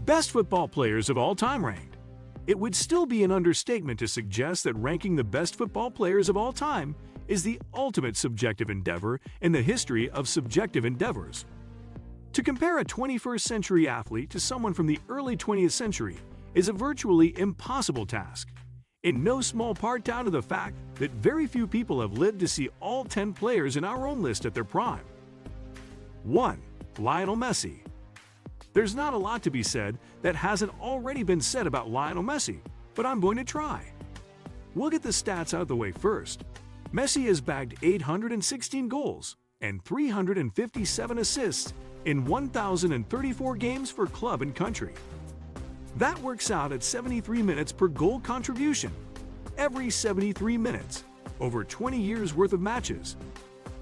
Best football players of all time ranked. It would still be an understatement to suggest that ranking the best football players of all time is the ultimate subjective endeavor in the history of subjective endeavors. To compare a 21st century athlete to someone from the early 20th century is a virtually impossible task, in no small part down to the fact that very few people have lived to see all 10 players in our own list at their prime. 1. Lionel Messi. There's not a lot to be said that hasn't already been said about Lionel Messi, but I'm going to try. We'll get the stats out of the way first. Messi has bagged 816 goals and 357 assists in 1,034 games for club and country. That works out at 73 minutes per goal contribution, every 73 minutes, over 20 years worth of matches.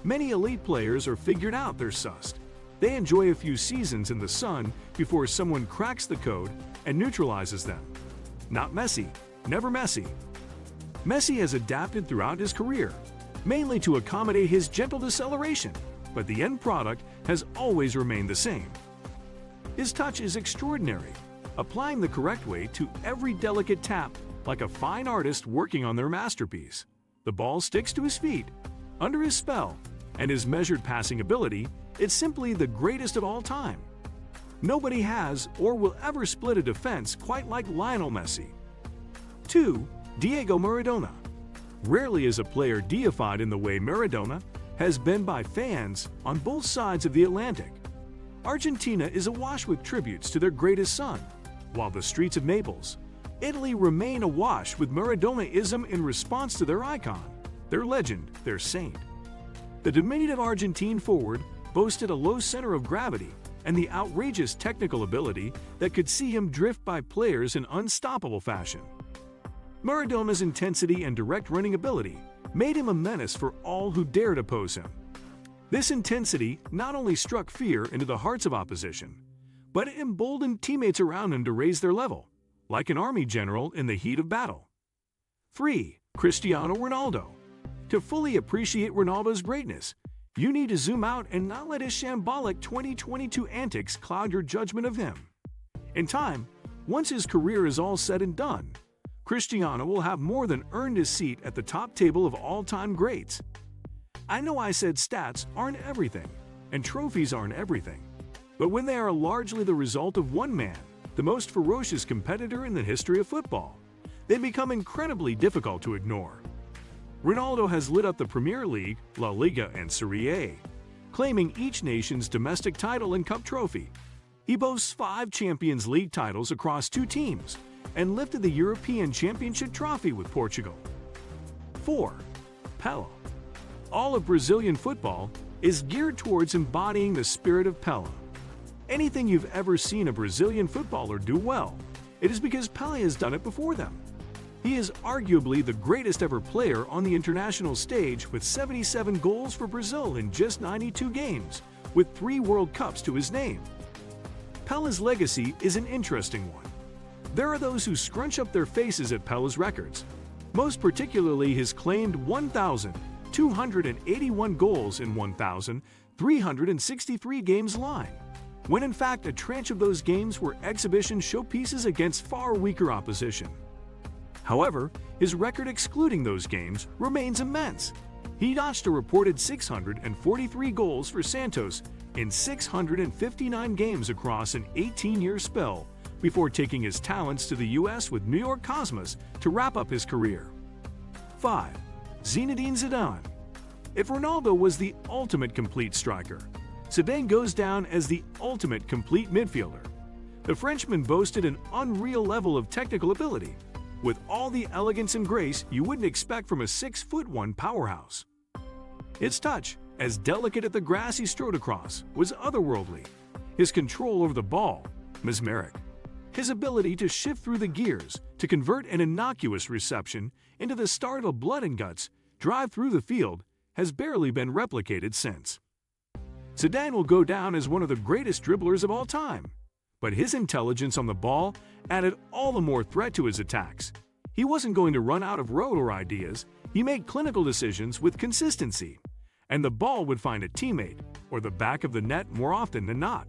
Many elite players are figured out they're sussed. They enjoy a few seasons in the sun before someone cracks the code and neutralizes them. Not Messi, never Messi. Messi has adapted throughout his career, mainly to accommodate his gentle deceleration, but the end product has always remained the same. His touch is extraordinary, applying the correct way to every delicate tap like a fine artist working on their masterpiece. The ball sticks to his feet, under his spell, and his measured passing ability is simply the greatest of all time. Nobody has or will ever split a defense quite like Lionel Messi. 2. Diego Maradona. Rarely is a player deified in the way Maradona has been by fans on both sides of the Atlantic. Argentina is awash with tributes to their greatest son, while the streets of Naples, Italy remain awash with Maradonaism in response to their icon, their legend, their saint. The diminutive Argentine forward boasted a low center of gravity and the outrageous technical ability that could see him drift by players in unstoppable fashion. Maradona's intensity and direct running ability made him a menace for all who dared oppose him. This intensity not only struck fear into the hearts of opposition, but it emboldened teammates around him to raise their level, like an army general in the heat of battle. 3. Cristiano Ronaldo. To fully appreciate Ronaldo's greatness, you need to zoom out and not let his shambolic 2022 antics cloud your judgment of him. In time, once his career is all said and done, Cristiano will have more than earned his seat at the top table of all-time greats. I know I said stats aren't everything, and trophies aren't everything, but when they are largely the result of one man, the most ferocious competitor in the history of football, they become incredibly difficult to ignore. Ronaldo has lit up the Premier League, La Liga, and Serie A, claiming each nation's domestic title and cup trophy. He boasts 5 Champions League titles across 2 teams and lifted the European Championship trophy with Portugal. 4. Pelé. All of Brazilian football is geared towards embodying the spirit of Pelé. Anything you've ever seen a Brazilian footballer do well, it is because Pelé has done it before them. He is arguably the greatest ever player on the international stage with 77 goals for Brazil in just 92 games, with 3 World Cups to his name. Pelé's legacy is an interesting one. There are those who scrunch up their faces at Pelé's records, most particularly his claimed 1,281 goals in 1,363 games line, when in fact a tranche of those games were exhibition showpieces against far weaker opposition. However, his record excluding those games remains immense. He notched a reported 643 goals for Santos in 659 games across an 18-year spell before taking his talents to the U.S. with New York Cosmos to wrap up his career. 5. Zinedine Zidane. If Ronaldo was the ultimate complete striker, Zidane goes down as the ultimate complete midfielder. The Frenchman boasted an unreal level of technical ability, with all the elegance and grace you wouldn't expect from a 6'1" powerhouse. His touch, as delicate as the grass he strode across, was otherworldly. His control over the ball, mesmeric. His ability to shift through the gears, to convert an innocuous reception into the start of blood and guts, drive through the field, has barely been replicated since. Zidane will go down as one of the greatest dribblers of all time, but his intelligence on the ball added all the more threat to his attacks. He wasn't going to run out of road or ideas, he made clinical decisions with consistency, and the ball would find a teammate or the back of the net more often than not.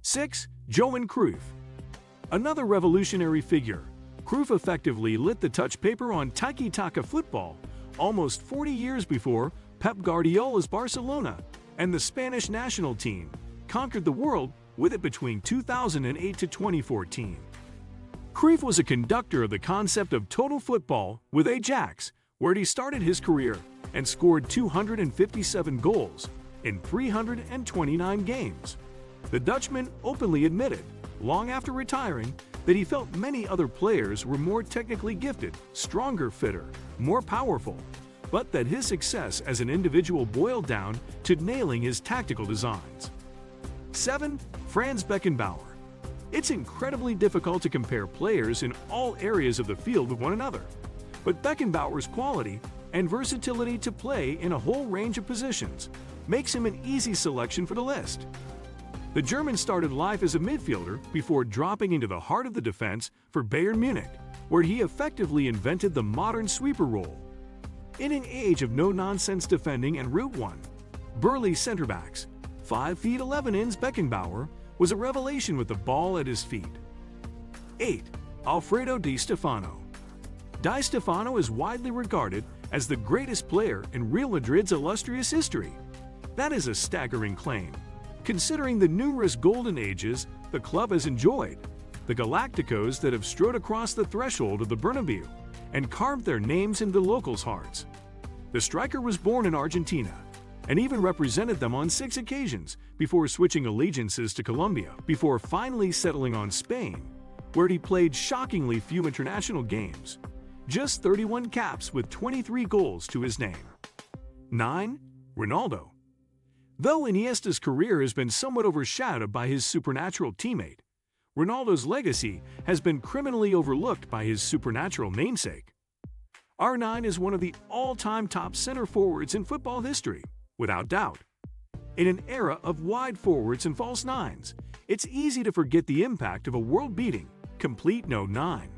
6. Johan Cruyff. Another revolutionary figure, Cruyff effectively lit the touch paper on tiki-taka football almost 40 years before Pep Guardiola's Barcelona and the Spanish national team conquered the world with it between 2008 to 2014. Cruyff was a conductor of the concept of total football with Ajax, where he started his career and scored 257 goals in 329 games. The Dutchman openly admitted, long after retiring, that he felt many other players were more technically gifted, stronger, fitter, more powerful, but that his success as an individual boiled down to nailing his tactical designs. 7. Franz Beckenbauer. It's incredibly difficult to compare players in all areas of the field with one another, but Beckenbauer's quality and versatility to play in a whole range of positions makes him an easy selection for the list. The German started life as a midfielder before dropping into the heart of the defense for Bayern Munich, where he effectively invented the modern sweeper role. In an age of no-nonsense defending and route one, burly center-backs, 5 feet 11 inches, Beckenbauer was a revelation with the ball at his feet. 8. Alfredo Di Stefano. Di Stefano is widely regarded as the greatest player in Real Madrid's illustrious history. That is a staggering claim, considering the numerous golden ages the club has enjoyed, the Galacticos that have strode across the threshold of the Bernabeu and carved their names into locals' hearts. The striker was born in Argentina and even represented them on 6 occasions before switching allegiances to Colombia, before finally settling on Spain, where he played shockingly few international games, just 31 caps with 23 goals to his name. 9. Ronaldo. Though Iniesta's career has been somewhat overshadowed by his supernatural teammate, Ronaldo's legacy has been criminally overlooked by his supernatural namesake. R9 is one of the all-time top center forwards in football history, without doubt. In an era of wide forwards and false nines, it's easy to forget the impact of a world-beating, complete no 9.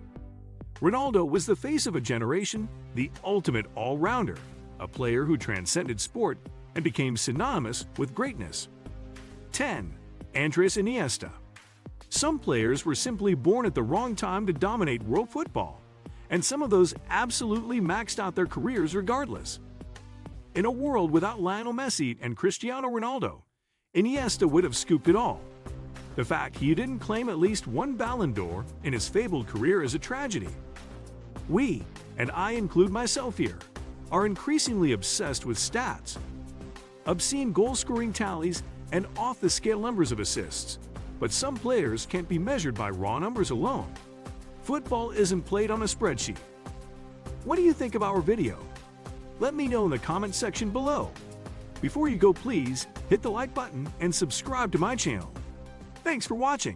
Ronaldo was the face of a generation, the ultimate all-rounder, a player who transcended sport and became synonymous with greatness. 10. Andres Iniesta. Some players were simply born at the wrong time to dominate world football, and some of those absolutely maxed out their careers regardless. In a world without Lionel Messi and Cristiano Ronaldo, Iniesta would have scooped it all. The fact he didn't claim at least one Ballon d'Or in his fabled career is a tragedy. We, and I include myself here, are increasingly obsessed with stats. Obscene goal-scoring tallies and off-the-scale numbers of assists, but some players can't be measured by raw numbers alone. Football isn't played on a spreadsheet. What do you think of our video? Let me know in the comment section below. Before you go, please hit the like button and subscribe to my channel. Thanks for watching.